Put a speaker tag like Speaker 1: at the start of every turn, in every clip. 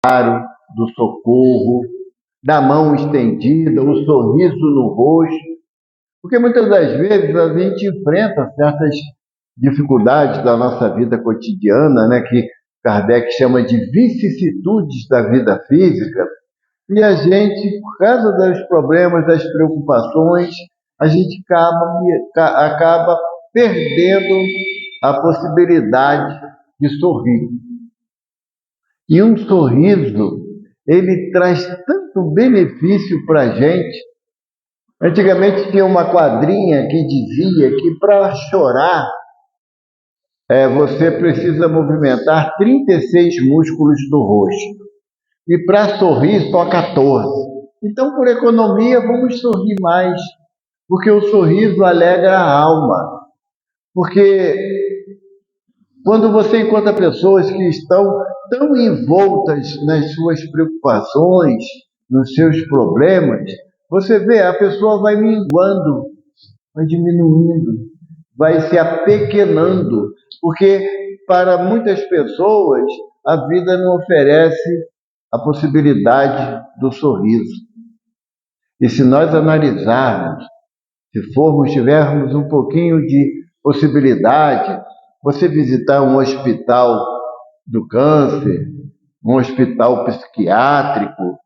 Speaker 1: amparo, do socorro, da mão estendida, o sorriso no rosto. Porque muitas das vezes a gente enfrenta certas dificuldades da nossa vida cotidiana, né, que Kardec chama de vicissitudes da vida física, e a gente, por causa dos problemas, das preocupações, a gente acaba perdendo a possibilidade de sorrir. E um sorriso, ele traz tanto benefício para a gente. Antigamente tinha uma quadrinha que dizia que para chorar, você precisa movimentar 36 músculos do rosto. E para sorrir, só 14. Então, por economia, vamos sorrir mais. Porque o sorriso alegra a alma. Porque quando você encontra pessoas que estão tão envoltas nas suas preocupações, nos seus problemas, você vê, a pessoa vai minguando, vai diminuindo, vai se apequenando, porque para muitas pessoas a vida não oferece a possibilidade do sorriso. E se nós analisarmos, tivermos um pouquinho de possibilidade, você visitar um hospital do câncer, um hospital psiquiátrico,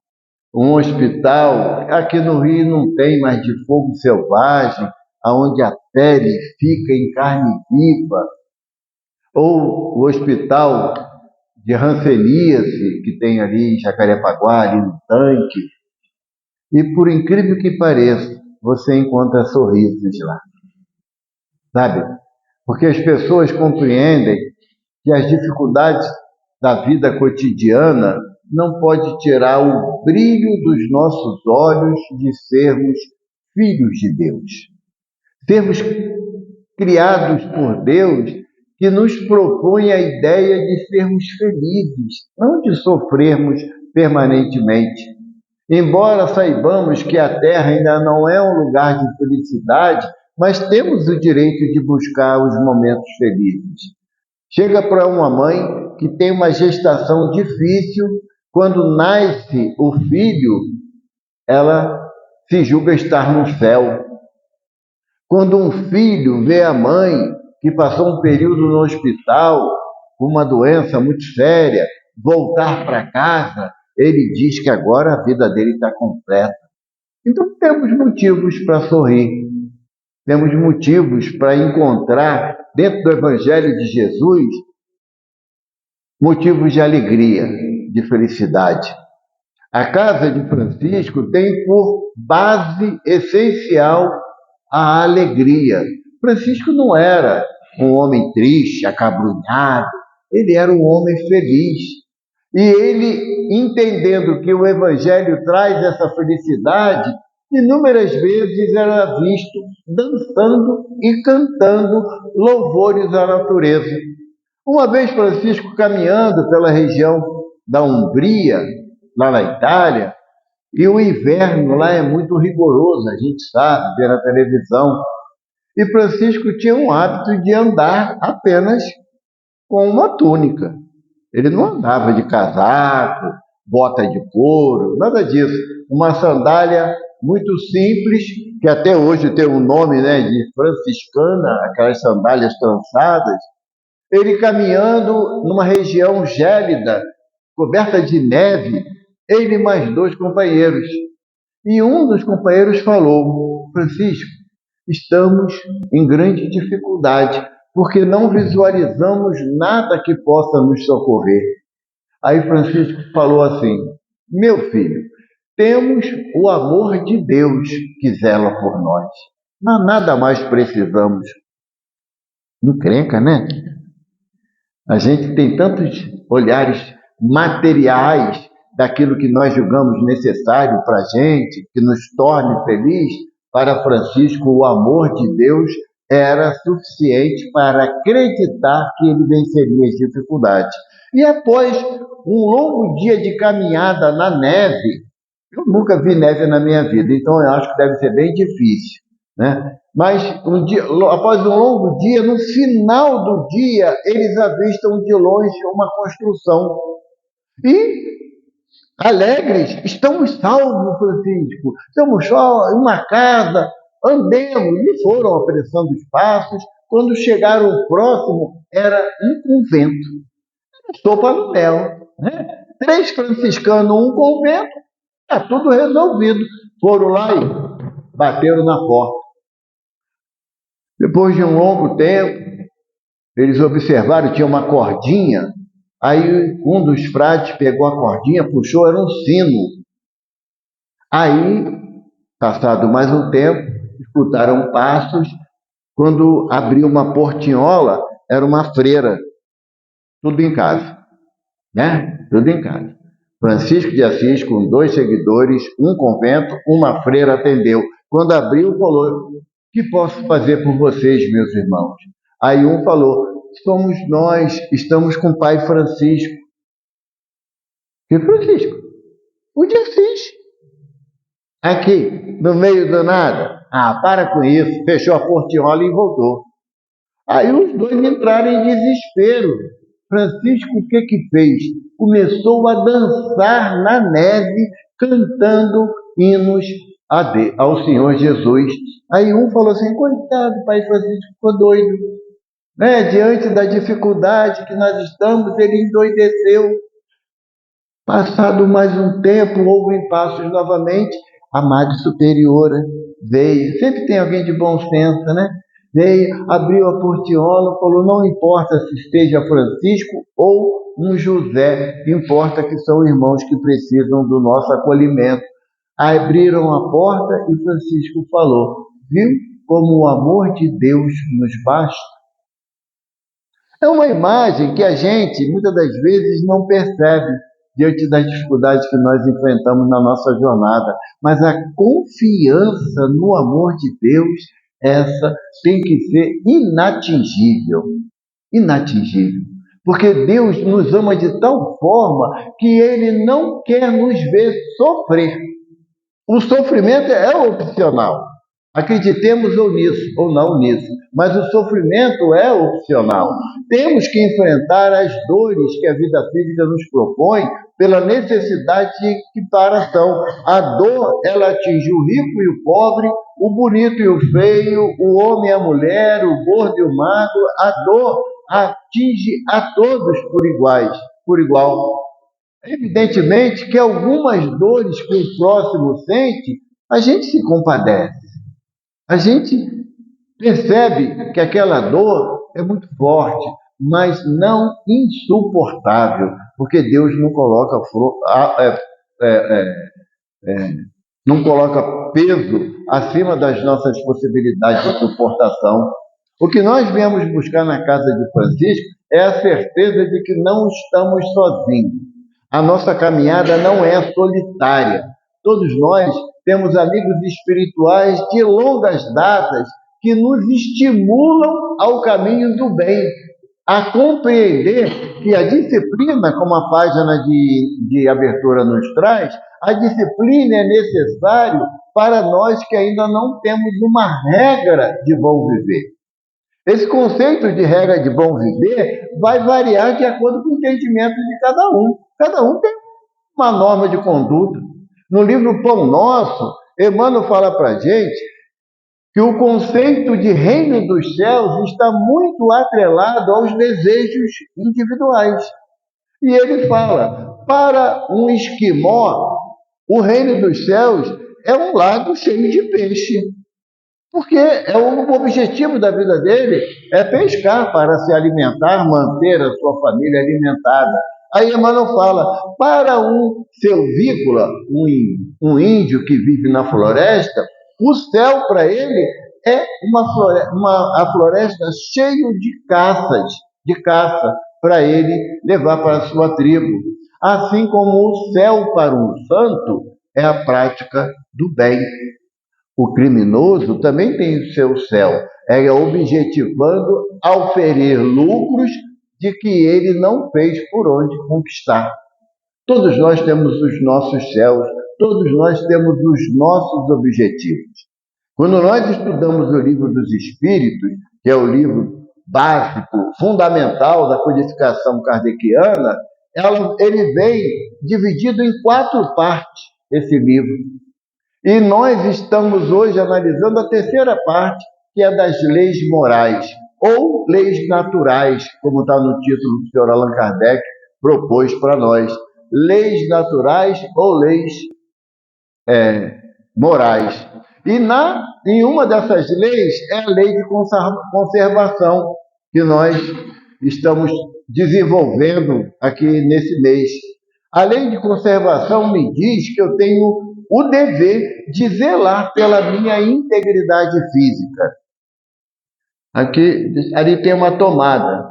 Speaker 1: um hospital, aqui no Rio não tem, mais de fogo selvagem, onde a pele fica em carne viva, ou o hospital de hanseníase, que tem ali em Jacarepaguá, ali no tanque, e por incrível que pareça, você encontra sorrisos lá, sabe? Porque as pessoas compreendem que as dificuldades da vida cotidiana não pode tirar o brilho dos nossos olhos de sermos filhos de Deus. Sermos criados por Deus, que nos propõe a ideia de sermos felizes, não de sofrermos permanentemente. Embora saibamos que a Terra ainda não é um lugar de felicidade, mas temos o direito de buscar os momentos felizes. Chega para uma mãe que tem uma gestação difícil, quando nasce o filho, ela se julga estar no céu. Quando um filho vê a mãe que passou um período no hospital com uma doença muito séria, voltar para casa, ele diz que agora a vida dele está completa. Então temos motivos para sorrir, temos motivos para encontrar dentro do Evangelho de Jesus motivos de alegria, de felicidade. A casa de Francisco tem por base essencial a alegria. Francisco não era um homem triste, acabrunhado, ele era um homem feliz. E ele, entendendo que o Evangelho traz essa felicidade, inúmeras vezes era visto dançando e cantando louvores à natureza. Uma vez Francisco caminhando pela região da Umbria, lá na Itália, e o inverno lá é muito rigoroso, a gente sabe, vê na televisão. E Francisco tinha um hábito de andar apenas com uma túnica. Ele não andava de casaco, bota de couro, nada disso. Uma sandália muito simples, que até hoje tem um nome, né, de franciscana, aquelas sandálias trançadas. Ele caminhando numa região gélida, coberta de neve, ele e mais 2 companheiros. E um dos companheiros falou: Francisco, estamos em grande dificuldade, porque não visualizamos nada que possa nos socorrer. Aí Francisco falou assim: meu filho, temos o amor de Deus que zela por nós. Mas nada mais precisamos. Encrenca, né? A gente tem tantos olhares materiais daquilo que nós julgamos necessário para a gente, que nos torne feliz. Para Francisco, o amor de Deus era suficiente para acreditar que ele venceria as dificuldades. E após um longo dia de caminhada na neve, eu nunca vi neve na minha vida, então eu acho que deve ser bem difícil, né? Mas após um longo dia, no final do dia, eles avistam de longe uma construção. E alegres, estamos salvos, Francisco, estamos só em uma casa, andemos, e foram apressando os passos. Quando chegaram próximo, era um convento, sopa no mel, né? 3 franciscanos, um convento, está tudo resolvido. Foram lá e bateram na porta. Depois de um longo tempo, eles observaram, tinha uma cordinha. Aí um dos frades pegou a cordinha, puxou, era um sino. Aí, passado mais um tempo, escutaram passos. Quando abriu uma portinhola, era uma freira, tudo em casa, né? Tudo em casa. Francisco de Assis, com 2 seguidores, um convento, uma freira atendeu. Quando abriu, falou: "O que posso fazer por vocês, meus irmãos?" Aí um falou: "Somos nós, estamos com o pai Francisco." Que Francisco? O de Assis. Aqui, no meio do nada. Ah, para com isso. Fechou a portinhola e voltou. Aí os dois entraram em desespero. Francisco, o que que fez? Começou a dançar na neve, cantando hinos ao Senhor Jesus. Aí um falou assim: "Coitado, pai Francisco ficou doido, né? Diante da dificuldade que nós estamos, ele endoideceu." Passado mais um tempo, houve passos novamente. A Madre Superiora veio. Sempre tem alguém de bom senso, né? Veio, abriu a portiola, falou: "Não importa se esteja Francisco ou um José, importa que são irmãos que precisam do nosso acolhimento." Abriram a porta e Francisco falou: "Viu como o amor de Deus nos basta?" É uma imagem que a gente, muitas das vezes, não percebe diante das dificuldades que nós enfrentamos na nossa jornada. Mas a confiança no amor de Deus, essa tem que ser inatingível. Inatingível. Porque Deus nos ama de tal forma que Ele não quer nos ver sofrer. O sofrimento é opcional. Acreditemos ou nisso, ou não nisso. Mas o sofrimento é opcional. Temos que enfrentar as dores que a vida física nos propõe pela necessidade que para são. A dor, ela atinge o rico e o pobre, o bonito e o feio, o homem e a mulher, o gordo e o magro. A dor atinge a todos por igual. Evidentemente que algumas dores que o próximo sente, a gente se compadece. A gente percebe que aquela dor é muito forte, mas não insuportável, porque Deus não coloca, não coloca peso acima das nossas possibilidades de suportação. O que nós viemos buscar na casa de Francisco é a certeza de que não estamos sozinhos. A nossa caminhada não é solitária. Todos nós temos amigos espirituais de longas datas que nos estimulam ao caminho do bem, a compreender que a disciplina, como a página de abertura nos traz, a disciplina é necessário para nós que ainda não temos uma regra de bom viver. Esse conceito de regra de bom viver vai variar de acordo com o entendimento de cada um. Cada um tem uma norma de conduta. No livro Pão Nosso, Emmanuel fala para a gente que o conceito de reino dos céus está muito atrelado aos desejos individuais. E ele fala: para um esquimó, o reino dos céus é um lago cheio de peixe. Porque o objetivo da vida dele é pescar para se alimentar, manter a sua família alimentada. Aí Emmanuel fala: para um selvícola, um índio que vive na floresta, o céu para ele é a floresta cheia de caça, para ele levar para a sua tribo. Assim como o céu para um santo é a prática do bem. O criminoso também tem o seu céu, objetivando auferir lucros de que ele não fez por onde conquistar. Todos nós temos os nossos céus, todos nós temos os nossos objetivos. Quando nós estudamos o Livro dos Espíritos, que é o livro básico, fundamental da codificação kardeciana, ele vem dividido em 4 partes, esse livro. E nós estamos hoje analisando a terceira parte, que é das leis morais, ou leis naturais, como está no título que o senhor Allan Kardec propôs para nós. Leis naturais ou leis morais. E em uma dessas leis é a lei de conservação, que nós estamos desenvolvendo aqui nesse mês. A lei de conservação me diz que eu tenho o dever de zelar pela minha integridade física. Ali tem uma tomada.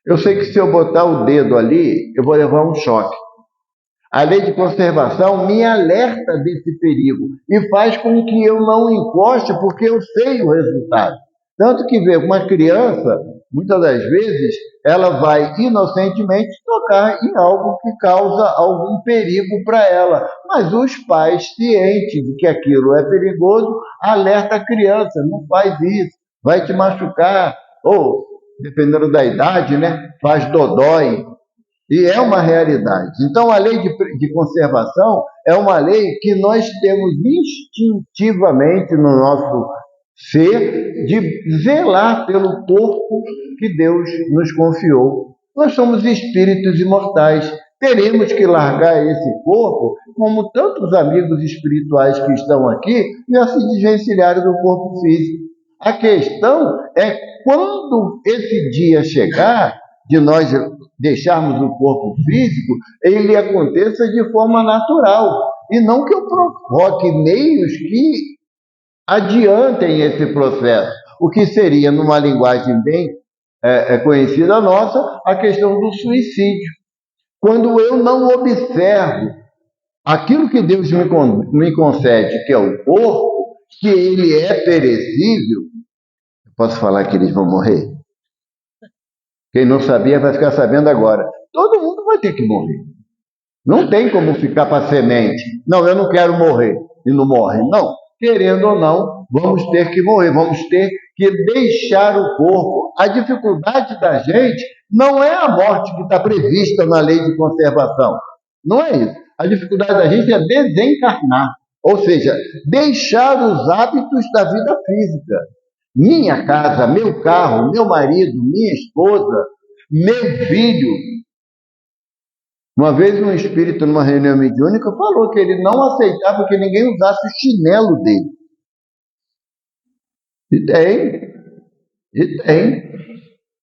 Speaker 1: Eu sei que se eu botar o dedo ali, eu vou levar um choque. A lei de conservação me alerta desse perigo e faz com que eu não encoste, porque eu sei o resultado. Tanto que uma criança, muitas das vezes, ela vai inocentemente tocar em algo que causa algum perigo para ela. Mas os pais, cientes de que aquilo é perigoso, alertam a criança: não faz isso, vai te machucar. Ou, dependendo da idade, faz dodói. E é uma realidade. Então, a lei de conservação é uma lei que nós temos instintivamente no nosso ser de zelar pelo corpo que Deus nos confiou. Nós somos espíritos imortais. Teremos que largar esse corpo, como tantos amigos espirituais que estão aqui já se desvencilharam do corpo físico. A questão é quando esse dia chegar, de nós deixarmos o corpo físico, ele aconteça de forma natural, e não que eu provoque meios que adiantem esse processo, o que seria, numa linguagem bem conhecida nossa, a questão do suicídio. Quando eu não observo aquilo que Deus me concede, que é o corpo, que ele é perecível, eu posso falar que eles vão morrer? Quem não sabia vai ficar sabendo agora. Todo mundo vai ter que morrer. Não tem como ficar para semente. Não, eu não quero morrer. E não morre. Não. Querendo ou não, vamos ter que morrer. Vamos ter que deixar o corpo. A dificuldade da gente não é a morte que está prevista na lei de conservação. Não é isso. A dificuldade da gente é desencarnar. Ou seja, deixar os hábitos da vida física. Minha casa, meu carro, meu marido, minha esposa, meu filho. Uma vez um espírito, numa reunião mediúnica, falou que ele não aceitava que ninguém usasse o chinelo dele. E tem,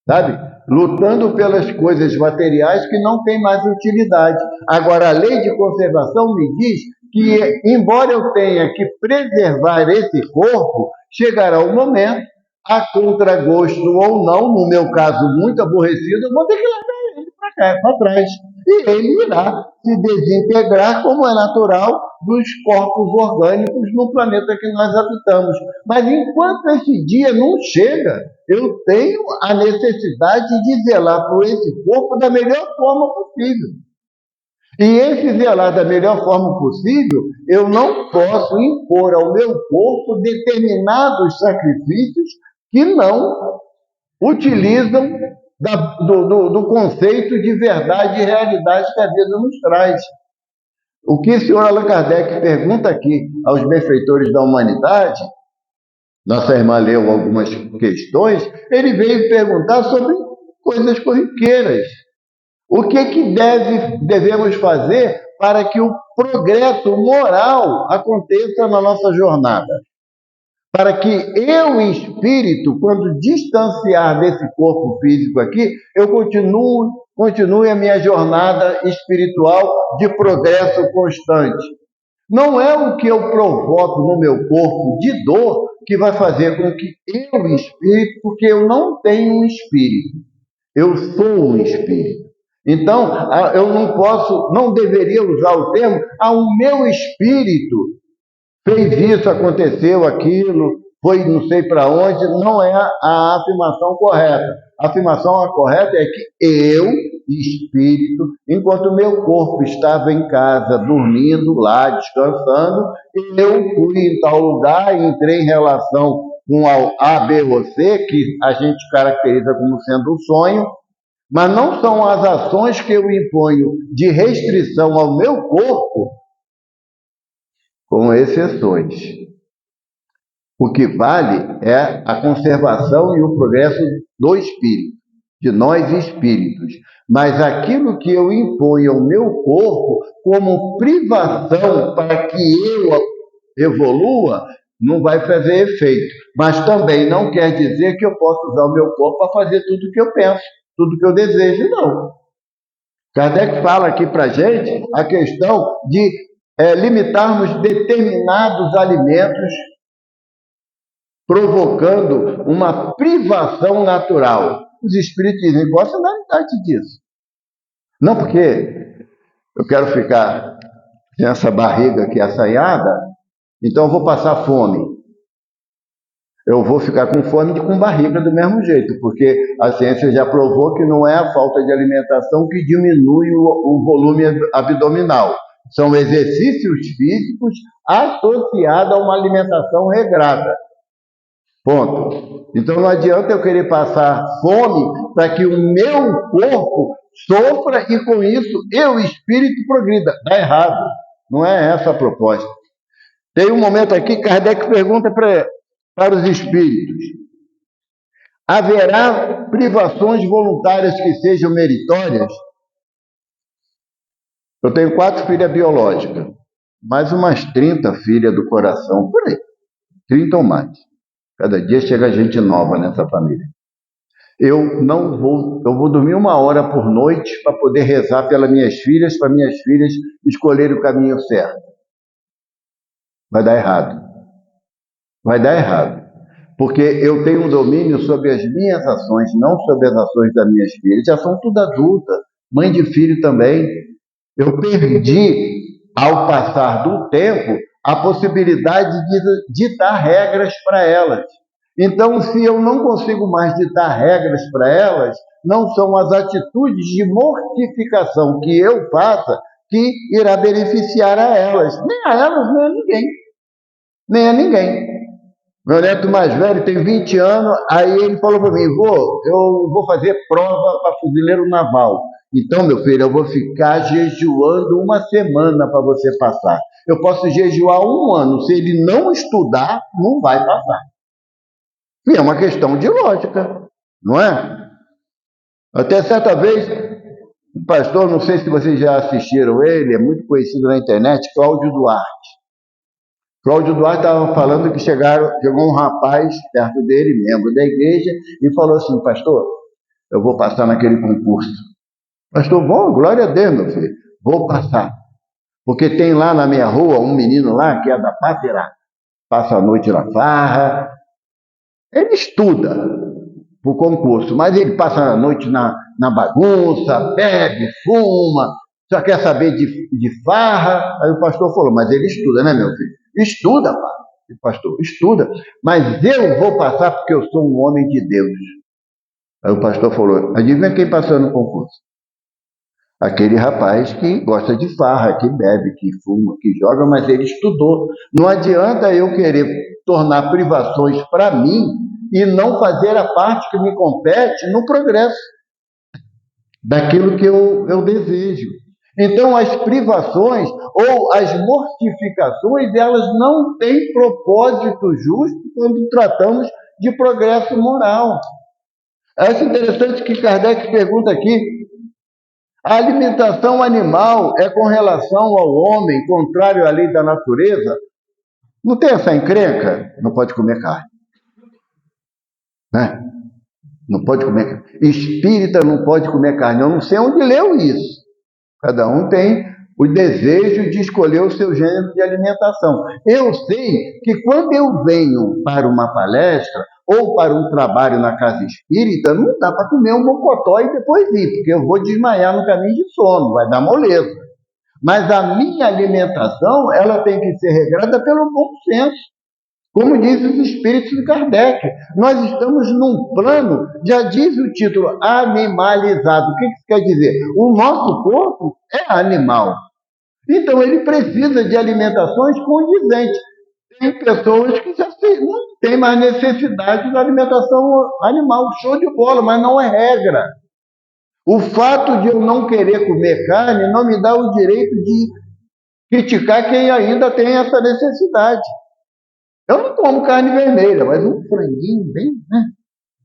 Speaker 1: sabe? Lutando pelas coisas materiais que não têm mais utilidade. Agora, a lei de conservação me diz que, embora eu tenha que preservar esse corpo, chegará o momento, a contragosto ou não, no meu caso muito aborrecido, eu vou ter que levar ele para cá, para trás. E ele irá se desintegrar, como é natural, dos corpos orgânicos no planeta que nós habitamos. Mas enquanto esse dia não chega, eu tenho a necessidade de zelar por esse corpo da melhor forma possível. E esse zelar da melhor forma possível, eu não posso impor ao meu corpo determinados sacrifícios que não utilizam do conceito de verdade e realidade que a vida nos traz. O que o senhor Allan Kardec pergunta aqui aos benfeitores da humanidade, nossa irmã leu algumas questões, ele veio perguntar sobre coisas corriqueiras. O que devemos fazer para que o progresso moral aconteça na nossa jornada? Para que eu, espírito, quando distanciar desse corpo físico aqui, eu continue a minha jornada espiritual de progresso constante. Não é o que eu provoco no meu corpo de dor que vai fazer com que eu, espírito, porque eu não tenho um espírito, eu sou um espírito. Então, eu não deveria usar o termo, o meu espírito fez isso, aconteceu aquilo, foi não sei para onde. Não é a afirmação correta. A afirmação correta é que eu, espírito, enquanto meu corpo estava em casa, dormindo lá, descansando, eu fui em tal lugar, entrei em relação com A, B ou C, que a gente caracteriza como sendo um sonho, Mas não são as ações que eu imponho de restrição ao meu corpo, com exceções. O que vale é a conservação e o progresso do espírito, de nós espíritos. Mas aquilo que eu imponho ao meu corpo como privação para que eu evolua, não vai fazer efeito. Mas também não quer dizer que eu possa usar o meu corpo para fazer tudo o que eu penso, tudo o que eu desejo, não. Kardec fala aqui para a gente a questão de limitarmos determinados alimentos, provocando uma privação natural. Os espíritos dizem, qual a finalidade disso? Não porque eu quero ficar sem essa barriga aqui assanhada, então eu vou passar fome. Eu vou ficar com fome e com barriga do mesmo jeito, porque a ciência já provou que não é a falta de alimentação que diminui o volume abdominal. São exercícios físicos associados a uma alimentação regrada. Ponto. Então não adianta eu querer passar fome para que o meu corpo sofra e com isso eu, espírito, progrida. Está errado. Não é essa a proposta. Tem um momento aqui que Kardec pergunta para os espíritos: haverá privações voluntárias que sejam meritórias? Eu tenho 4 filhas biológicas, mais umas 30 filhas do coração, por aí. 30 ou mais. Cada dia chega gente nova nessa família. Eu vou dormir 1 hora por noite para poder rezar pelas minhas filhas, para minhas filhas escolherem o caminho certo. Vai dar errado. Vai dar errado. Porque eu tenho um domínio sobre as minhas ações, não sobre as ações das minhas filhas. Já são tudo adultas, mãe de filho também. Eu perdi, ao passar do tempo, a possibilidade de ditar regras para elas. Então, se eu não consigo mais ditar regras para elas, não são as atitudes de mortificação que eu faça que irá beneficiar a elas. Nem a elas, nem a ninguém. Nem a ninguém. Meu neto mais velho tem 20 anos, aí ele falou para mim, eu vou fazer prova para fuzileiro naval. Então, meu filho, eu vou ficar jejuando 1 semana para você passar. Eu posso jejuar 1 ano. Se ele não estudar, não vai passar. E é uma questão de lógica, não é? Até certa vez, o pastor, não sei se vocês já assistiram ele, é muito conhecido na internet, Cláudio Duarte. Cláudio Duarte estava falando que chegou um rapaz perto dele, membro da igreja, e falou assim, pastor, eu vou passar naquele concurso. Pastor, bom, glória a Deus, meu filho, vou passar. Porque tem lá na minha rua um menino lá que é da Pátera, passa a noite na farra. Ele estuda para o concurso, mas ele passa a noite na bagunça, bebe, fuma, só quer saber de farra. Aí o pastor falou, mas ele estuda, né, meu filho? Estuda, pastor, estuda. Mas eu vou passar porque eu sou um homem de Deus. Aí o pastor falou, adivinha quem passou no concurso? Aquele rapaz que gosta de farra, que bebe, que fuma, que joga, mas ele estudou. Não adianta eu querer tornar privações para mim e não fazer a parte que me compete no progresso daquilo que eu desejo. Então, as privações ou as mortificações, elas não têm propósito justo quando tratamos de progresso moral. É interessante que Kardec pergunta aqui, a alimentação animal é com relação ao homem, contrário à lei da natureza? Não tem essa encrenca? Não pode comer carne. Né? Não pode comer carne. Espírita não pode comer carne. Eu não sei onde leu isso. Cada um tem o desejo de escolher o seu gênero de alimentação. Eu sei que quando eu venho para uma palestra ou para um trabalho na casa espírita, não dá para comer um mocotó e depois ir, porque eu vou desmaiar no caminho de sono, vai dar moleza. Mas a minha alimentação, ela tem que ser regrada pelo bom senso. Como diz os espíritos de Kardec, nós estamos num plano, já diz o título, animalizado. O que isso quer dizer? O nosso corpo é animal. Então, ele precisa de alimentações condizentes. Tem pessoas que já não têm mais necessidade da alimentação animal. Show de bola, mas não é regra. O fato de eu não querer comer carne não me dá o direito de criticar quem ainda tem essa necessidade. Eu não como carne vermelha, mas um franguinho bem, né?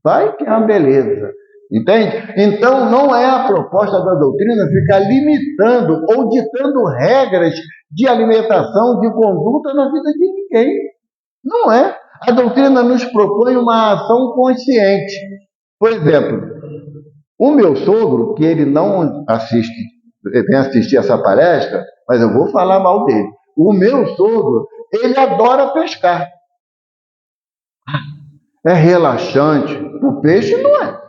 Speaker 1: Vai que é uma beleza. Entende? Então, não é a proposta da doutrina ficar limitando ou ditando regras de alimentação, de conduta na vida de ninguém. Não é. A doutrina nos propõe uma ação consciente. Por exemplo, o meu sogro, que ele não assiste, vem assistir essa palestra, mas eu vou falar mal dele. O meu sogro, ele adora pescar. É relaxante. O peixe não é.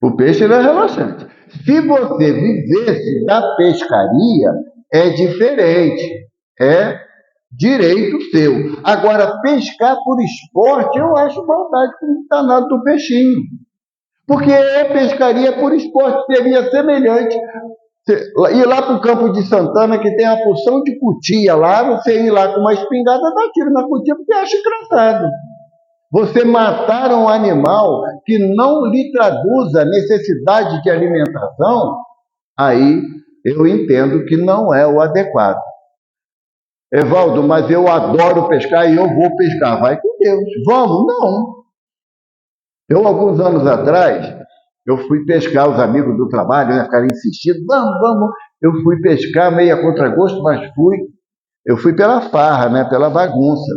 Speaker 1: O peixe ele é relaxante. Se você vivesse da pescaria, é diferente. É direito seu. Agora, pescar por esporte, eu acho maldade com o danado do peixinho. Porque pescaria por esporte seria semelhante. Ir lá para o Campo de Santana, que tem a porção de cutia lá, você ir lá com uma espingarda, dá tiro na cutia, porque acha engraçado. Você matar um animal que não lhe traduz a necessidade de alimentação, aí eu entendo que não é o adequado. Evaldo, mas eu adoro pescar e eu vou pescar. Vai com Deus. Vamos? Não. Eu, alguns anos atrás, eu fui pescar, os amigos do trabalho, né, ficaram insistindo, vamos. Eu fui pescar meio a contragosto, mas fui. Eu fui pela farra, né, pela bagunça.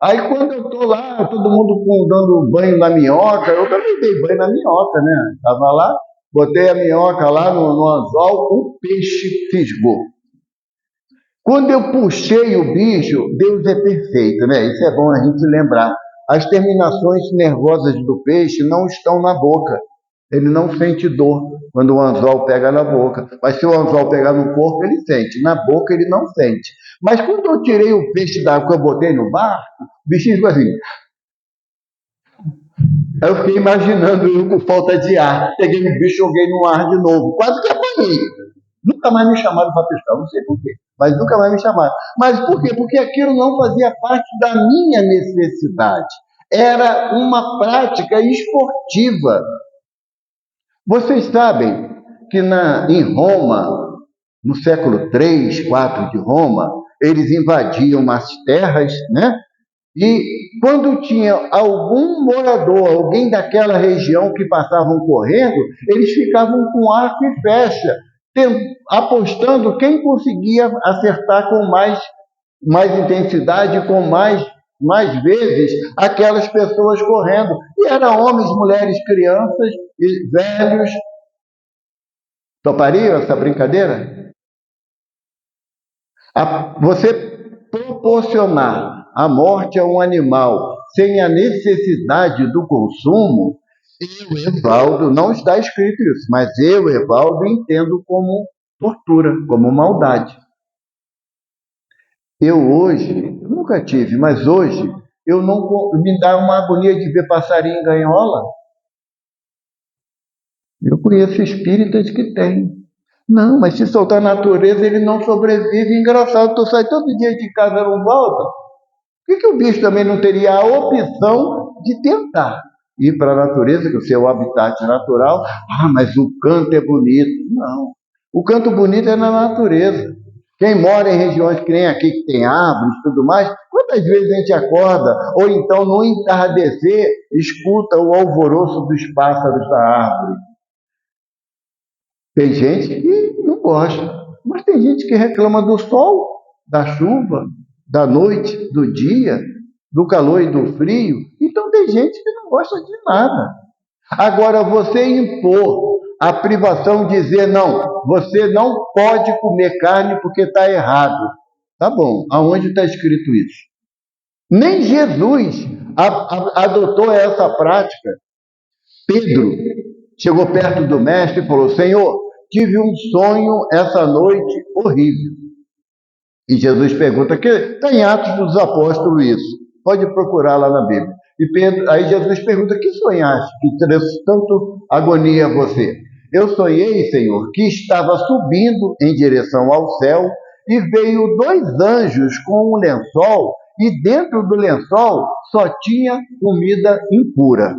Speaker 1: Aí quando eu estou lá, todo mundo dando banho na minhoca, eu também dei banho na minhoca, né? Estava lá, botei a minhoca lá no anzol, o peixe fisgou. Quando eu puxei o bicho, Deus é perfeito, né? Isso é bom a gente lembrar. As terminações nervosas do peixe não estão na boca. Ele não sente dor quando o anzol pega na boca. Mas se o anzol pegar no corpo, ele sente. Na boca, ele não sente. Mas quando eu tirei o peixe da água que eu botei no barco, o bichinho ficou assim. Aí eu fiquei imaginando eu com falta de ar. Peguei o bicho e joguei no ar de novo. Quase que apanhei. Nunca mais me chamaram para pescar, não sei porquê. Mas nunca mais me chamaram. Mas por quê? Porque aquilo não fazia parte da minha necessidade. Era uma prática esportiva. Vocês sabem que em Roma, no século 3, 4 de Roma, eles invadiam as terras, né? E quando tinha algum morador, alguém daquela região que passavam correndo, eles ficavam com arco e flecha, apostando quem conseguia acertar com mais intensidade, com mais vezes, aquelas pessoas correndo. E eram homens, mulheres, crianças e velhos. Topariam essa brincadeira? Você proporcionar a morte a um animal sem a necessidade do consumo, eu, Evaldo, não está escrito isso, mas eu, Evaldo, entendo como tortura, como maldade. Eu hoje, nunca tive, mas hoje, eu não me dá uma agonia de ver passarinho em gaiola. Eu conheço espíritas que têm. Não, mas se soltar a natureza, ele não sobrevive. Engraçado, tu sai todo dia de casa e não volta. Por que o bicho também não teria a opção de tentar ir para a natureza, que é o seu habitat natural? Ah, mas o canto é bonito. Não. O canto bonito é na natureza. Quem mora em regiões que nem aqui, que tem árvores e tudo mais, quantas vezes a gente acorda, ou então no entardecer, escuta o alvoroço dos pássaros da árvore? Tem gente que não gosta, mas tem gente que reclama do sol, da chuva, da noite, do dia, do calor e do frio. Então tem gente que não gosta de nada. Agora, você impor a privação, dizer, não, você não pode comer carne porque está errado. Tá bom, aonde está escrito isso? Nem Jesus adotou essa prática. Pedro chegou perto do mestre e falou, Senhor, tive um sonho essa noite horrível. E Jesus pergunta, que está em Atos dos Apóstolos isso, pode procurar lá na Bíblia. Aí Jesus pergunta, que sonhaste que trouxe tanto agonia a você? Eu sonhei, Senhor, que estava subindo em direção ao céu e veio 2 anjos com um lençol e dentro do lençol só tinha comida impura.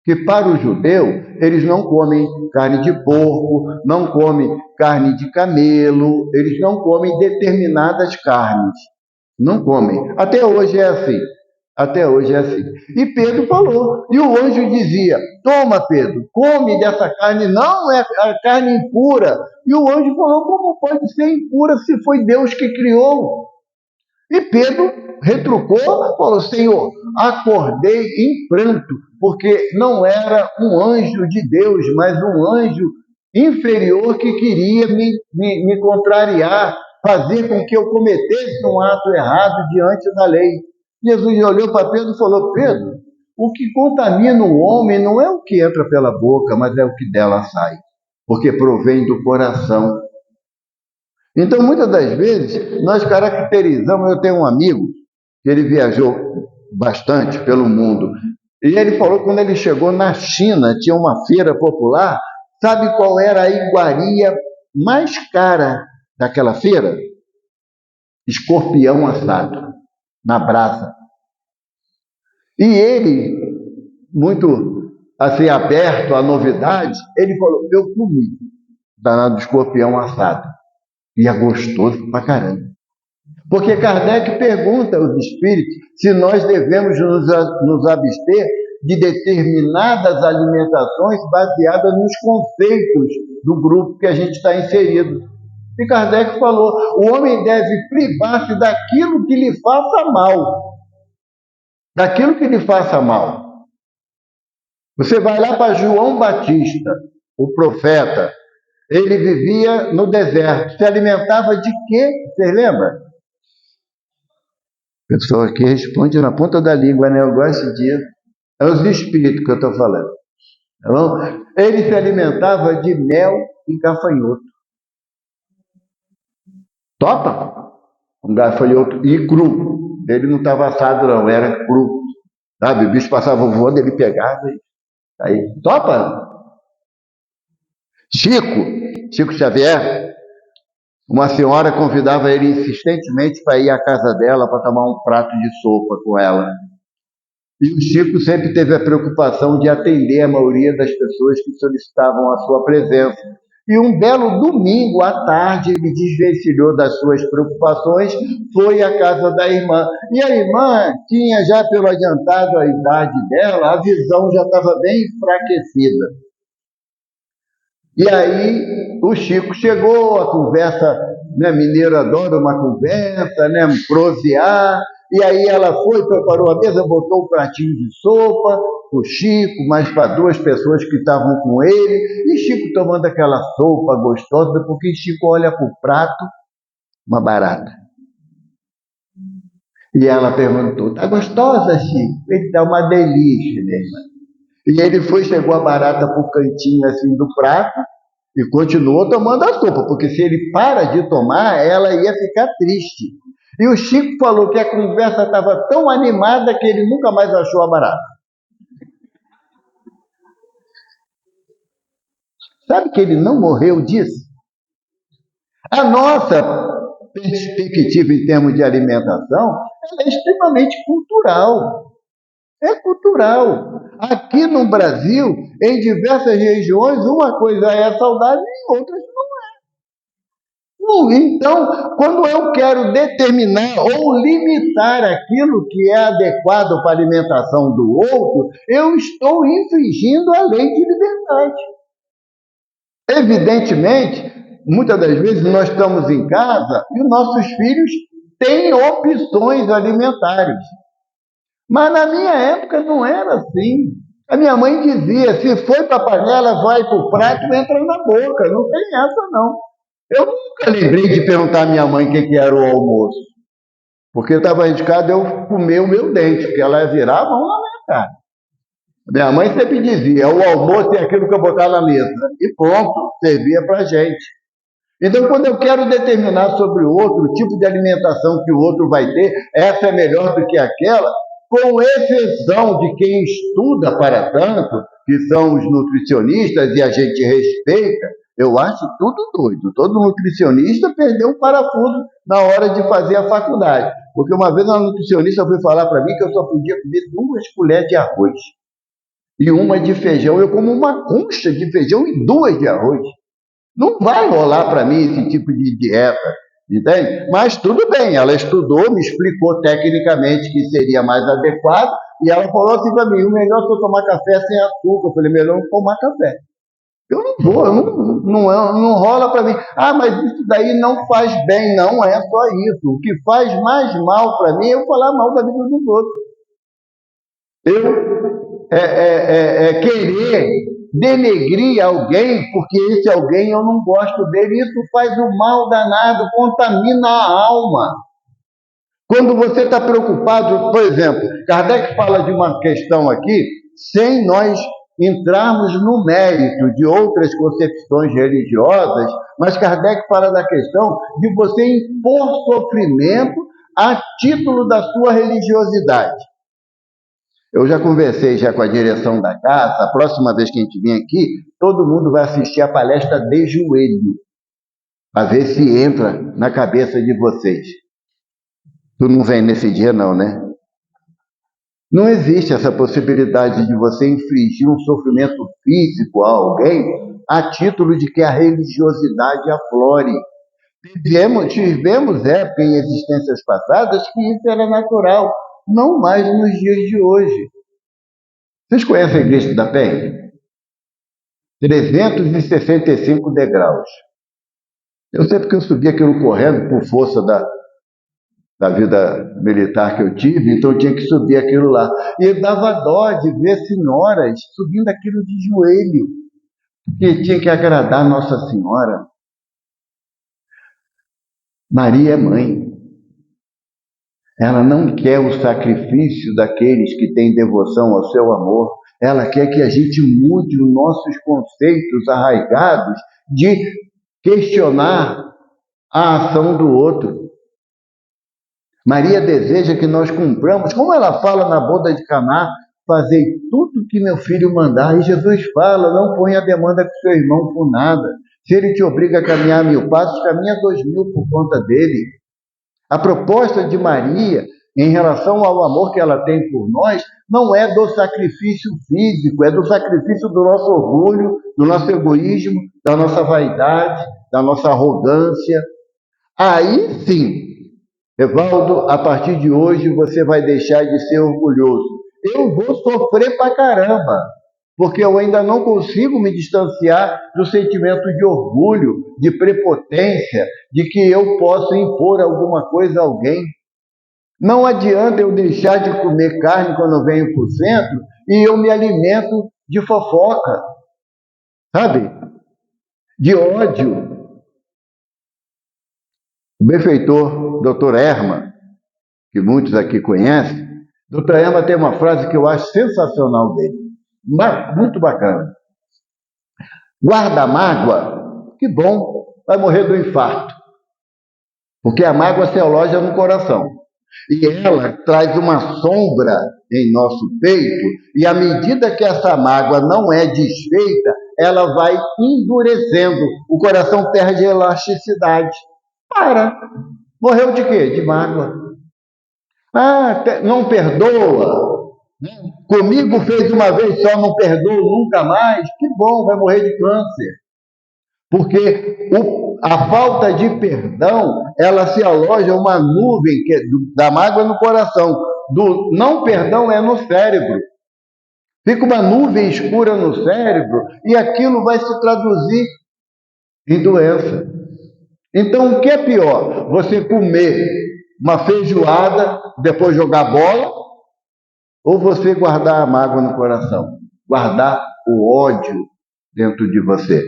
Speaker 1: que para o judeu, eles não comem carne de porco, não comem carne de camelo, eles não comem determinadas carnes. Não comem. Até hoje é assim. Até hoje é assim. E Pedro falou. E o anjo dizia: toma, Pedro, come dessa carne, não é a carne impura. E o anjo falou: como pode ser impura se foi Deus que criou? E Pedro retrucou, falou: Senhor, acordei em pranto, porque não era um anjo de Deus, mas um anjo inferior que queria me contrariar, fazer com que eu cometesse um ato errado diante da lei. Jesus olhou para Pedro e falou: Pedro, o que contamina o homem não é o que entra pela boca, mas é o que dela sai, porque provém do coração. Então, muitas das vezes, nós caracterizamos. Eu tenho um amigo que ele viajou bastante pelo mundo, e ele falou que quando ele chegou na China, tinha uma feira popular. Sabe qual era a iguaria mais cara daquela feira? Escorpião assado, na brasa. E ele, muito assim, aberto à novidade, ele falou: eu comi danado escorpião assado. E é gostoso pra caramba. Porque Kardec pergunta aos espíritos se nós devemos nos abster de determinadas alimentações baseadas nos conceitos do grupo que a gente está inserido. E Kardec falou: o homem deve privar-se daquilo que lhe faça mal. Daquilo que lhe faça mal. Você vai lá para João Batista, o profeta. Ele vivia no deserto. Se alimentava de quê? Você lembra? O pessoal aqui responde na ponta da língua, né? Eu gosto disso. É os espíritos que eu estou falando. Tá bom? Ele se alimentava de mel e gafanhoto. Topa? Um gafanhoto e cru. Ele não estava assado, não, era cru. Sabe? O bicho passava voando, ele pegava e aí. Topa? Chico Xavier, uma senhora convidava ele insistentemente para ir à casa dela para tomar um prato de sopa com ela. E o Chico sempre teve a preocupação de atender a maioria das pessoas que solicitavam a sua presença. E um belo domingo à tarde, ele desvencilhou das suas preocupações, foi à casa da irmã. E a irmã tinha já, pelo adiantado a idade dela, a visão já estava bem enfraquecida. E aí o Chico chegou, a conversa, né, mineiro adora uma conversa, né, prosear, e aí ela foi, preparou a mesa, botou um pratinho de sopa, o Chico, mais para duas pessoas que estavam com ele, e Chico tomando aquela sopa gostosa, porque Chico olha para o prato, uma barata. E ela perguntou: tá gostosa, Chico? Ele dá uma delícia, né, irmã? E ele foi, chegou a barata para o cantinho assim do prato, e continuou tomando a sopa, porque se ele para de tomar, ela ia ficar triste. E o Chico falou que a conversa estava tão animada que ele nunca mais achou a barata. Sabe que ele não morreu disso? A nossa perspectiva em termos de alimentação é extremamente cultural. É cultural. Aqui no Brasil, em diversas regiões, uma coisa é saudável e outras não. Então, quando eu quero determinar ou limitar aquilo que é adequado para a alimentação do outro, eu estou infringindo a lei de liberdade. Evidentemente, muitas das vezes nós estamos em casa e nossos filhos têm opções alimentares. Mas na minha época não era assim. A minha mãe dizia: se foi para a panela, vai para o prato, entra na boca. Não tem essa, não. Eu nunca lembrei de perguntar à minha mãe o que era o almoço. Porque eu estava indicado eu comer o meu dente, porque ela ia virar a mão na minha cara. Minha mãe sempre dizia: o almoço é aquilo que eu botar na mesa. E pronto, servia para a gente. Então, quando eu quero determinar sobre o outro, o tipo de alimentação que o outro vai ter, essa é melhor do que aquela, com exceção de quem estuda para tanto, que são os nutricionistas, e a gente respeita, eu acho tudo doido. Todo nutricionista perdeu um parafuso na hora de fazer a faculdade. Porque uma vez uma nutricionista foi falar para mim que eu só podia comer 2 colheres de arroz. e uma de feijão. Eu como uma concha de feijão e 2 de arroz. Não vai rolar para mim esse tipo de dieta, entende? Mas tudo bem, ela estudou, me explicou tecnicamente que seria mais adequado, e ela falou assim para mim: o melhor é eu tomar café sem açúcar. Eu falei: melhor não tomar café. Eu não vou, não rola para mim. Ah, mas isso daí não faz bem. Não é só isso. O que faz mais mal para mim é eu falar mal da vida dos outros. Eu querer denegrir alguém, porque esse alguém eu não gosto dele. Isso faz um mal danado, contamina a alma. Quando você está preocupado, por exemplo, Kardec fala de uma questão aqui, sem nós entrarmos no mérito de outras concepções religiosas, mas Kardec fala da questão de você impor sofrimento a título da sua religiosidade. Eu já conversei já com a direção da casa, a próxima vez que a gente vir aqui, todo mundo vai assistir a palestra de joelho, para ver se entra na cabeça de vocês. Tu não vem nesse dia não, né? Não existe essa possibilidade de você infligir um sofrimento físico a alguém a título de que a religiosidade aflore. Tivemos época em existências passadas que isso era natural, não mais nos dias de hoje. Vocês conhecem a Igreja da Penha? 365 degraus. Eu sei porque eu subi aquilo correndo por força da vida militar que eu tive, então eu tinha que subir aquilo lá. E dava dó de ver senhoras subindo aquilo de joelho, porque tinha que agradar Nossa Senhora. Maria é mãe. Ela não quer o sacrifício daqueles que têm devoção ao seu amor. Ela quer que a gente mude os nossos conceitos arraigados de questionar a ação do outro. Maria deseja que nós cumpramos, como ela fala na boda de Caná, fazei tudo que meu filho mandar. E Jesus fala: não ponha a demanda com seu irmão por nada. Se ele te obriga a caminhar 1000 passos, caminha 2000 por conta dele. A proposta de Maria, em relação ao amor que ela tem por nós, não é do sacrifício físico, é do sacrifício do nosso orgulho, do nosso egoísmo, da nossa vaidade, da nossa arrogância. Aí sim, Evaldo, a partir de hoje você vai deixar de ser orgulhoso. Eu vou sofrer pra caramba, porque eu ainda não consigo me distanciar do sentimento de orgulho, de prepotência, de que eu posso impor alguma coisa a alguém. Não adianta eu deixar de comer carne quando eu venho para o centro e eu me alimento de fofoca, sabe? De ódio. O benfeitor Dr. Erma, que muitos aqui conhecem, Dr. Erma tem uma frase que eu acho sensacional dele, muito bacana. Guarda a mágoa, que bom, vai morrer do infarto, porque a mágoa se aloja no coração. E ela traz uma sombra em nosso peito, e à medida que essa mágoa não é desfeita, ela vai endurecendo, o coração perde elasticidade. Morreu de quê? De mágoa. Não perdoa. Comigo fez uma vez só, não perdoa nunca mais. Que bom, vai morrer de câncer. Porque a falta de perdão, ela se aloja uma nuvem da mágoa no coração. Do não perdão é no cérebro. Fica uma nuvem escura no cérebro e aquilo vai se traduzir em doença. Então, o que é pior? Você comer uma feijoada, depois jogar bola, ou você guardar a mágoa no coração? Guardar o ódio dentro de você.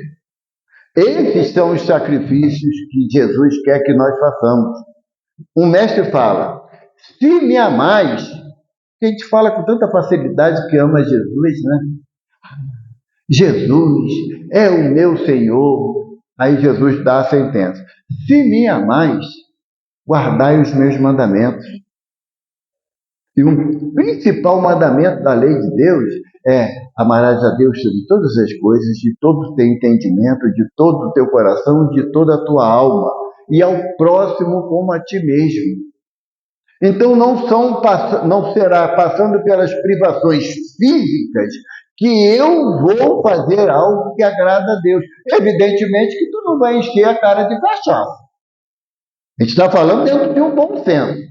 Speaker 1: Esses são os sacrifícios que Jesus quer que nós façamos. Um mestre fala: se me amais, a gente fala com tanta facilidade que ama Jesus, né? Jesus é o meu Senhor. Aí Jesus dá a sentença: se me amais, guardai os meus mandamentos. E o principal mandamento da lei de Deus é: amarás a Deus sobre todas as coisas, de todo o teu entendimento, de todo o teu coração, de toda a tua alma, e ao próximo como a ti mesmo. Então não será passando pelas privações físicas que eu vou fazer algo que agrada a Deus. Evidentemente que tu não vai encher a cara de cachaça. A gente está falando dentro de um bom senso.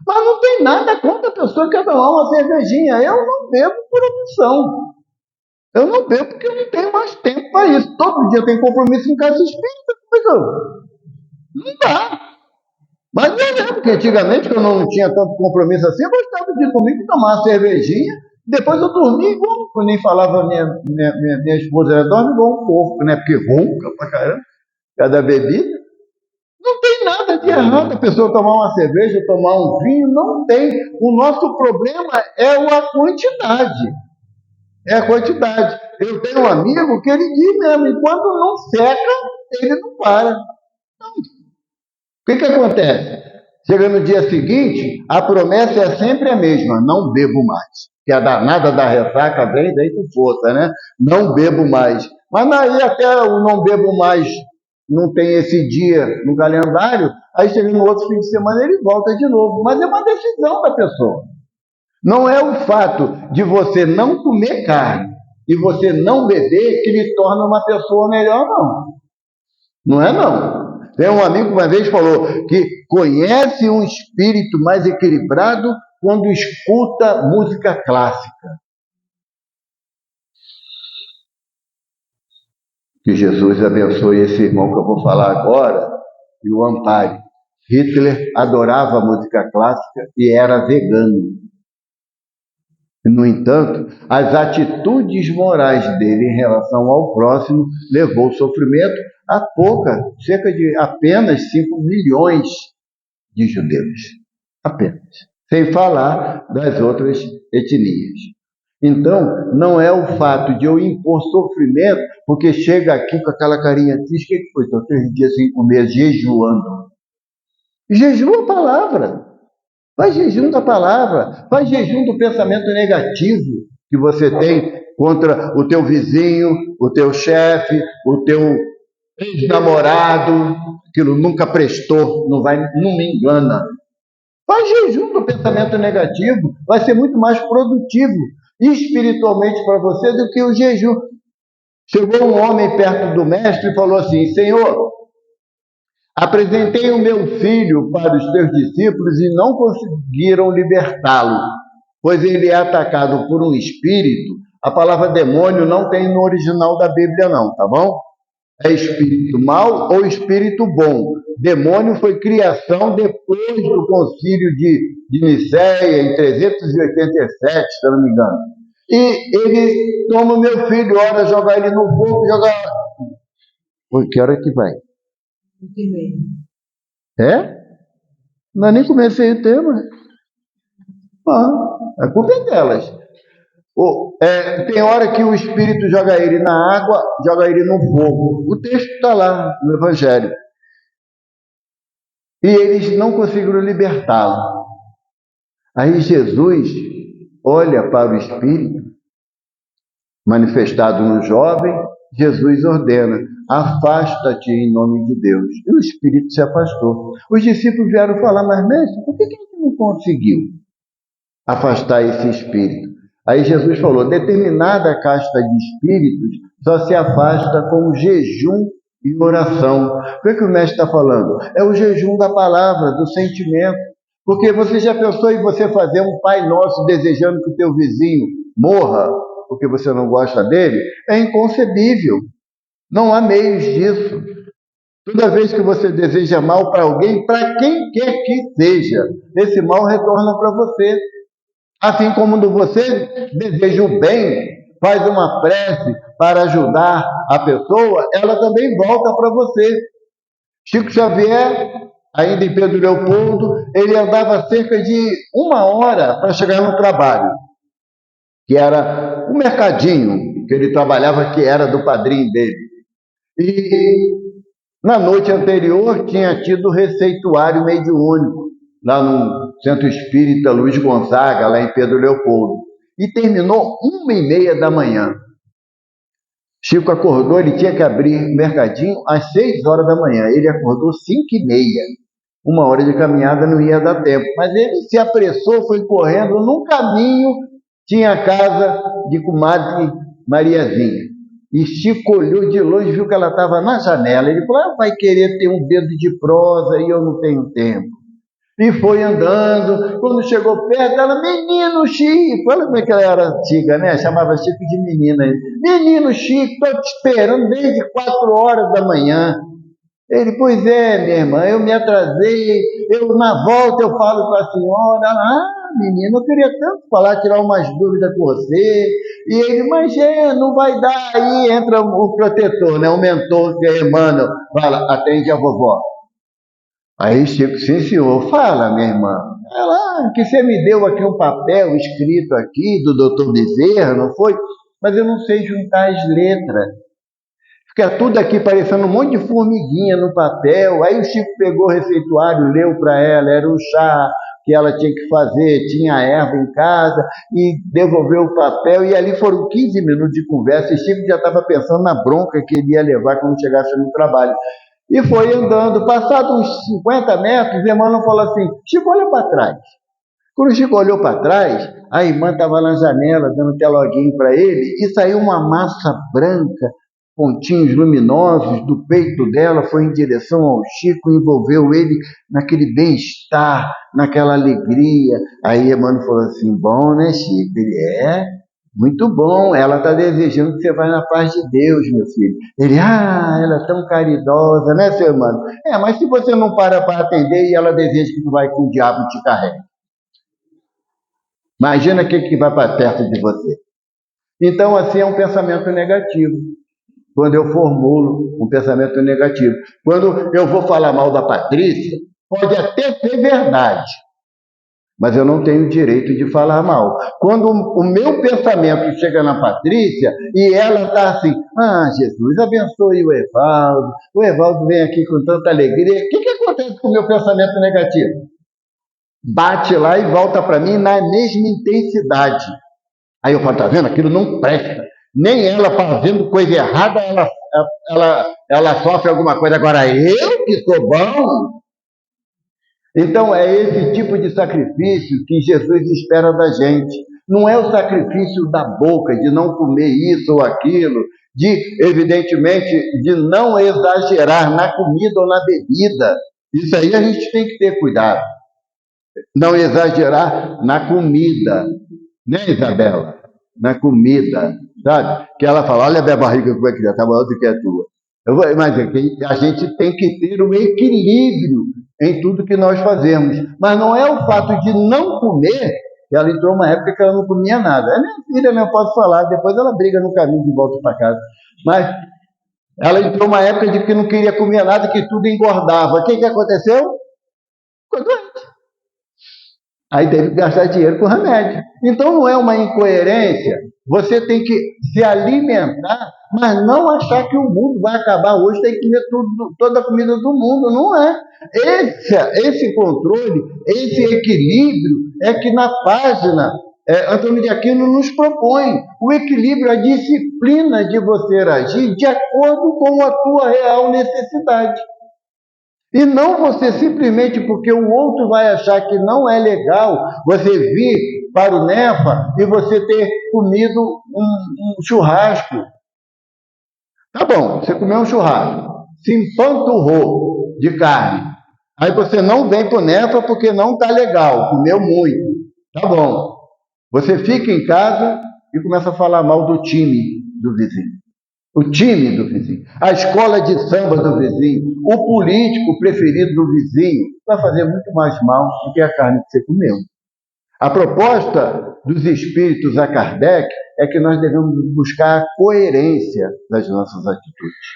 Speaker 1: Mas não tem nada contra a pessoa que quer tomar uma cervejinha. Eu não bebo por opção. Eu não bebo porque eu não tenho mais tempo para isso. Todo dia eu tenho compromisso em casa espírita. Não dá. Mas eu lembro que antigamente, que eu não tinha tanto compromisso assim, eu gostava de domingo tomar uma cervejinha, depois eu dormia igual, eu nem falava, minha esposa, ela dorme igual um porco, né? Porque ronca pra caramba, cada bebida. Não tem nada de errado a pessoa tomar uma cerveja, tomar um vinho, não tem. O nosso problema é a quantidade. É a quantidade. Eu tenho um amigo que ele diz mesmo, enquanto não seca, ele não para. Então, o que acontece? Chega no dia seguinte, a promessa é sempre a mesma: não bebo mais. Que a danada da ressaca vem com força, né? Não bebo mais. Mas aí até o não bebo mais não tem esse dia no calendário, aí chega no outro fim de semana ele volta de novo. Mas é uma decisão da pessoa. Não é o fato de você não comer carne e você não beber que lhe torna uma pessoa melhor, não. Não é, não. Tem um amigo que uma vez falou que conhece um espírito mais equilibrado quando escuta música clássica. Que Jesus abençoe esse irmão que eu vou falar agora e o ampare. Hitler adorava música clássica e era vegano. No entanto, as atitudes morais dele em relação ao próximo levou o sofrimento a cerca de apenas 5 milhões de judeus. Apenas. Sem falar das outras etnias. Então, não é o fato de eu impor sofrimento, porque chega aqui com aquela carinha triste, o que foi? Estou 3 dias sem comer, jejuando. Jejua a palavra. Faz jejum da palavra, faz jejum do pensamento negativo que você tem contra o teu vizinho, o teu chefe, o teu ex-namorado, aquilo nunca prestou, não me engana. Faz jejum do pensamento negativo, vai ser muito mais produtivo espiritualmente para você do que o jejum. Chegou um homem perto do mestre e falou assim: Senhor, apresentei o meu filho para os teus discípulos e não conseguiram libertá-lo, pois ele é atacado por um espírito. A palavra demônio não tem no original da Bíblia, não, tá bom? É espírito mau ou espírito bom. Demônio foi criação depois do concílio de Nicéia, em 387, se eu não me engano. E ele toma o meu filho, ora joga ele no fogo, joga. Pô, que hora que vai? É? Não, nem comecei o tema. A culpa é delas. Tem hora que o Espírito joga ele na água, joga ele no fogo. O texto está lá no Evangelho. E eles não conseguiram libertá-lo. Aí Jesus olha para o Espírito, manifestado no jovem, Jesus ordena: afasta-te em nome de Deus. E o Espírito se afastou. Os discípulos vieram falar: mas mestre, por que a gente não conseguiu afastar esse Espírito? Aí Jesus falou: determinada casta de espíritos só se afasta com jejum e oração. O que o mestre está falando? É o jejum da palavra, do sentimento. Porque você já pensou em você fazer um Pai Nosso desejando que o teu vizinho morra porque você não gosta dele? É inconcebível. Não há meios disso. Toda vez que você deseja mal para alguém, para quem quer que seja, esse mal retorna para você. Assim como você deseja o bem, faz uma prece para ajudar a pessoa, ela também volta para você. Chico Xavier, ainda em Pedro Leopoldo, ele andava cerca de 1 hora para chegar no trabalho, que era o mercadinho que ele trabalhava, que era do padrinho dele. E na noite anterior tinha tido receituário mediúnico, lá no Centro Espírita Luiz Gonzaga, lá em Pedro Leopoldo. E terminou 1h30 da manhã. Chico acordou, ele tinha que abrir o mercadinho às 6 horas da manhã. Ele acordou 5h30. 1 hora de caminhada não ia dar tempo. Mas ele se apressou, foi correndo. No caminho, Tinha a casa de comadre Mariazinha. E Chico olhou de longe, viu que ela estava na janela. Ele falou, vai querer ter um dedo de prosa e eu não tenho tempo. E foi andando. Quando chegou perto, ela, menino Chico. Olha como é que ela era antiga, né? Chamava Chico de menina. Menino Chico, estou te esperando desde 4 horas da manhã. Ele, pois é, minha irmã, eu me atrasei, na volta eu falo com a senhora. Ela, menina, eu queria tanto falar, tirar umas dúvidas com você. E ele, mas não vai dar. Aí entra o protetor, né? O mentor que é Emmanuel, fala, atende a vovó. Aí Chico, sim senhor, fala, minha irmã. Ela, que você me deu aqui um papel escrito aqui do doutor Bezerra, não foi? Mas eu não sei juntar as letras. Fica tudo aqui parecendo um monte de formiguinha no papel. Aí o Chico pegou o receituário, leu para ela, era o chá que ela tinha que fazer, tinha erva em casa, e devolveu o papel, e ali foram 15 minutos de conversa, e Chico já estava pensando na bronca que ele ia levar quando chegasse no trabalho. E foi andando, passados uns 50 metros, Emmanuel falou assim, Chico, olha para trás. Quando o Chico olhou para trás, a irmã estava na janela, dando teloguinho para ele, e saiu uma massa branca, pontinhos luminosos do peito dela, foi em direção ao Chico, envolveu ele naquele bem-estar, naquela alegria. Aí Emmanuel falou assim, bom, né, Chico? Ele, muito bom, ela está desejando que você vá na paz de Deus, meu filho. Ele, ela é tão caridosa, né, seu Emmanuel? Mas se você não para atender e ela deseja que tu vai com o diabo te carregue. Imagina o que vai para perto de você. Então, assim, é um pensamento negativo. Quando eu formulo um pensamento negativo. Quando eu vou falar mal da Patrícia, pode até ser verdade, mas eu não tenho direito de falar mal. Quando o meu pensamento chega na Patrícia e ela está assim, Jesus, abençoe o Evaldo vem aqui com tanta alegria, o que acontece com o meu pensamento negativo? Bate lá e volta para mim na mesma intensidade. Aí eu falo, tá vendo? Aquilo não presta. Nem ela fazendo coisa errada, ela sofre alguma coisa. Agora eu que sou bom. Então é esse tipo de sacrifício que Jesus espera da gente. Não é o sacrifício da boca, de não comer isso ou aquilo, evidentemente, de não exagerar na comida ou na bebida. Isso aí a gente tem que ter cuidado. Não exagerar na comida, né, Isabela? Na comida, sabe? Que ela fala, olha a minha barriga como é que já está maior do que a tua. Mas a gente tem que ter um equilíbrio em tudo que nós fazemos. Mas não é o fato de não comer, que ela entrou uma época que ela não comia nada. É minha filha, né? Eu posso falar, depois ela briga no caminho de volta para casa. Mas ela entrou uma época de que não queria comer nada, que tudo engordava. O que aconteceu? Ficou doente. Aí teve que gastar dinheiro com remédio. Então não é uma incoerência. Você tem que se alimentar, mas não achar que o mundo vai acabar hoje, tem que comer toda a comida do mundo. Não é. Esse controle, esse equilíbrio é que na página Antônio de Aquino nos propõe. O equilíbrio, a disciplina de você agir de acordo com a tua real necessidade. E não você simplesmente porque o outro vai achar que não é legal você vir para o NEFA e você ter comido um churrasco. Tá bom, você comeu um churrasco, se empanturrou de carne. Aí você não vem para o NEFA porque não está legal, comeu muito. Tá bom. Você fica em casa e começa a falar mal do time do vizinho. O time do vizinho, a escola de samba do vizinho, o político preferido do vizinho, vai fazer muito mais mal do que a carne que você comeu. A proposta dos espíritos a Kardec é que nós devemos buscar a coerência das nossas atitudes.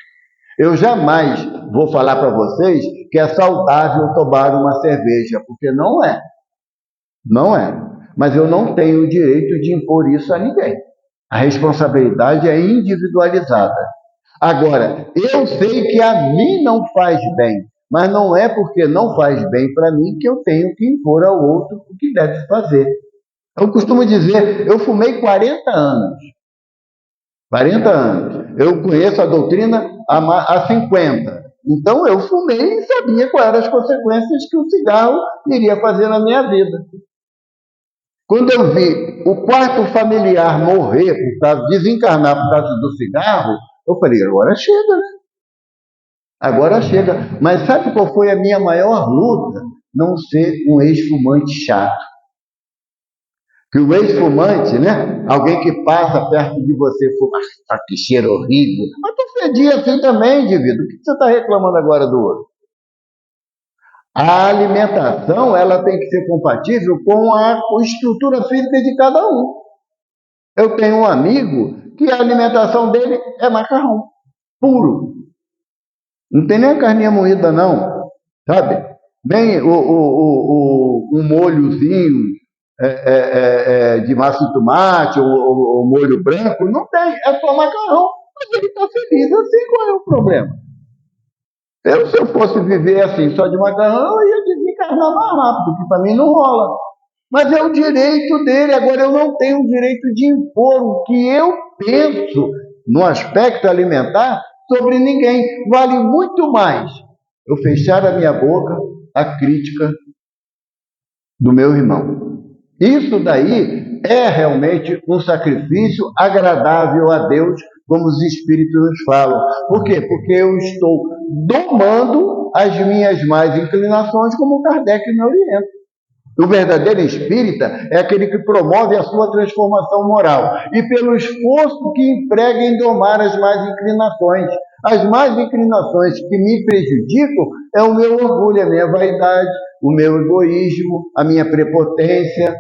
Speaker 1: Eu jamais vou falar para vocês que é saudável tomar uma cerveja, porque não é. Não é. Mas eu não tenho o direito de impor isso a ninguém. A responsabilidade é individualizada. Agora, eu sei que a mim não faz bem, mas não é porque não faz bem para mim que eu tenho que impor ao outro o que deve fazer. Eu costumo dizer, eu fumei 40 anos. 40 anos. Eu conheço a doutrina há 50. Então, eu fumei e sabia quais eram as consequências que o cigarro iria fazer na minha vida. Quando eu vi o quarto familiar morrer, desencarnar por causa do cigarro, eu falei, agora chega, né? Agora chega. Mas sabe qual foi a minha maior luta? Não ser um ex-fumante chato. Que o ex-fumante, né? Alguém que passa perto de você, fuma, que cheiro horrível. Mas tu fedia assim também, indivíduo. O que você está reclamando agora do outro? A alimentação, ela tem que ser compatível com a estrutura física de cada um. Eu tenho um amigo que a alimentação dele é macarrão, puro. Não tem nem a carninha moída, não. Sabe? Nem um molhozinho de massa de tomate ou molho branco. Não tem, é só macarrão. Mas ele está feliz assim, qual é o problema? Se eu fosse viver assim, só de macarrão, eu ia desencarnar mais rápido, que para mim não rola. Mas é o direito dele. Agora, eu não tenho o direito de impor o que eu penso no aspecto alimentar sobre ninguém. Vale muito mais eu fechar a minha boca à crítica do meu irmão. Isso daí é realmente um sacrifício agradável a Deus, como os Espíritos nos falam. Por quê? Porque eu estou domando as minhas más inclinações, como Kardec me orienta. O verdadeiro espírita é aquele que promove a sua transformação moral e pelo esforço que emprega em domar as más inclinações. As más inclinações que me prejudicam é o meu orgulho, a minha vaidade, o meu egoísmo, a minha prepotência.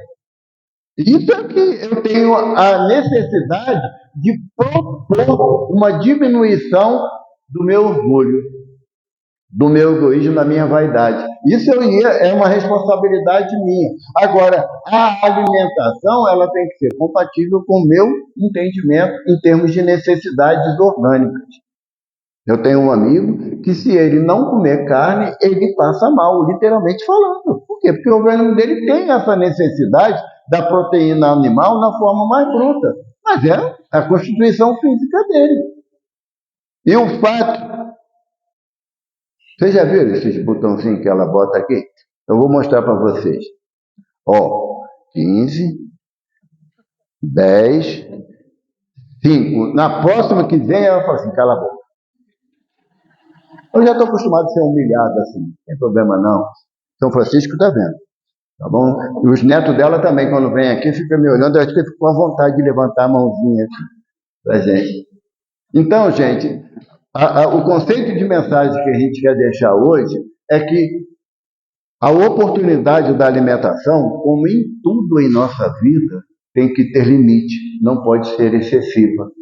Speaker 1: Isso é que eu tenho a necessidade de propor uma diminuição do meu orgulho, do meu egoísmo, da minha vaidade. Isso é uma responsabilidade minha. Agora, a alimentação, ela tem que ser compatível com o meu entendimento em termos de necessidades orgânicas. Eu tenho um amigo que, se ele não comer carne, ele passa mal, literalmente falando. Por quê? Porque o organismo dele tem essa necessidade da proteína animal na forma mais bruta. Mas é a constituição física dele. E o fato... Vocês já viram esses botãozinhos que ela bota aqui? Eu vou mostrar para vocês. Ó, 15, 10, 5. Na próxima que vem, ela fala assim, cala a boca. Eu já estou acostumado a ser humilhado assim, não tem problema não. São Francisco está vendo, tá bom? E os netos dela também, quando vem aqui, ficam me olhando, eu acho que ficam com a vontade de levantar a mãozinha aqui para gente. Então, gente, o conceito de mensagem que a gente quer deixar hoje é que a oportunidade da alimentação, como em tudo em nossa vida, tem que ter limite, não pode ser excessiva.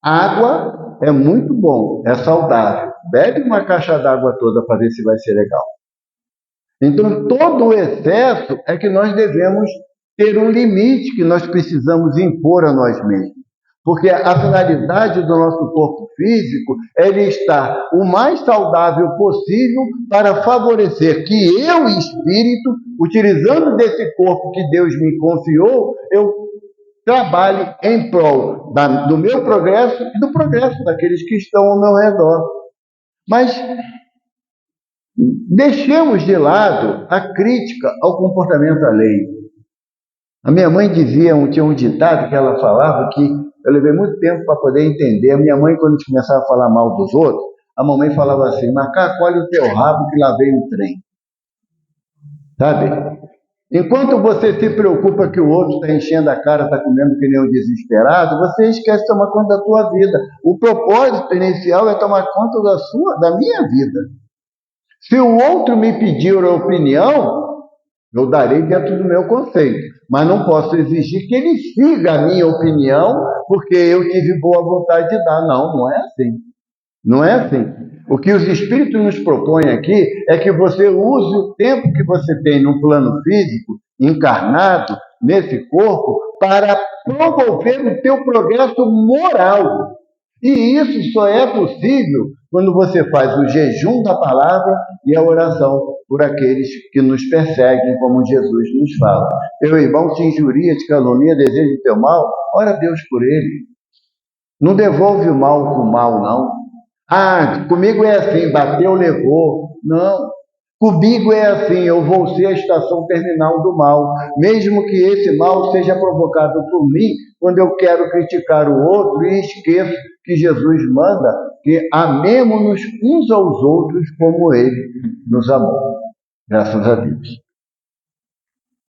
Speaker 1: Água é muito bom, é saudável. Bebe uma caixa d'água toda para ver se vai ser legal. Então, todo o excesso é que nós devemos ter um limite que nós precisamos impor a nós mesmos. Porque a finalidade do nosso corpo físico é ele estar o mais saudável possível para favorecer que eu, espírito, utilizando desse corpo que Deus me confiou, eu trabalhe em prol do meu progresso e do progresso daqueles que estão ao meu redor. Mas deixemos de lado a crítica ao comportamento alheio. A minha mãe dizia, tinha um ditado que ela falava que eu levei muito tempo para poder entender. A minha mãe, quando começava a falar mal dos outros, a mamãe falava assim, macaco, olha o teu rabo que lá veio o trem. Sabe? Enquanto você se preocupa que o outro está enchendo a cara, está comendo que nem um desesperado, você esquece de tomar conta da tua vida. O propósito inicial é tomar conta da minha vida. Se o outro me pedir a opinião, eu darei dentro do meu conceito. Mas não posso exigir que ele siga a minha opinião, porque eu tive boa vontade de dar. Não, não é assim. Não é assim. O que os Espíritos nos propõem aqui é que você use o tempo que você tem no plano físico, encarnado, nesse corpo, para promover o teu progresso moral. E isso só é possível quando você faz o jejum da palavra e a oração por aqueles que nos perseguem, como Jesus nos fala. Teu irmão te injuria, te calunia, deseja o teu mal, ora a Deus por ele. Não devolve o mal com o mal, não. Ah, comigo é assim, bateu, levou. Não. Comigo é assim, eu vou ser a estação terminal do mal, mesmo que esse mal seja provocado por mim, quando eu quero criticar o outro e esqueço que Jesus manda que amemo-nos uns aos outros como Ele nos amou. Graças a Deus.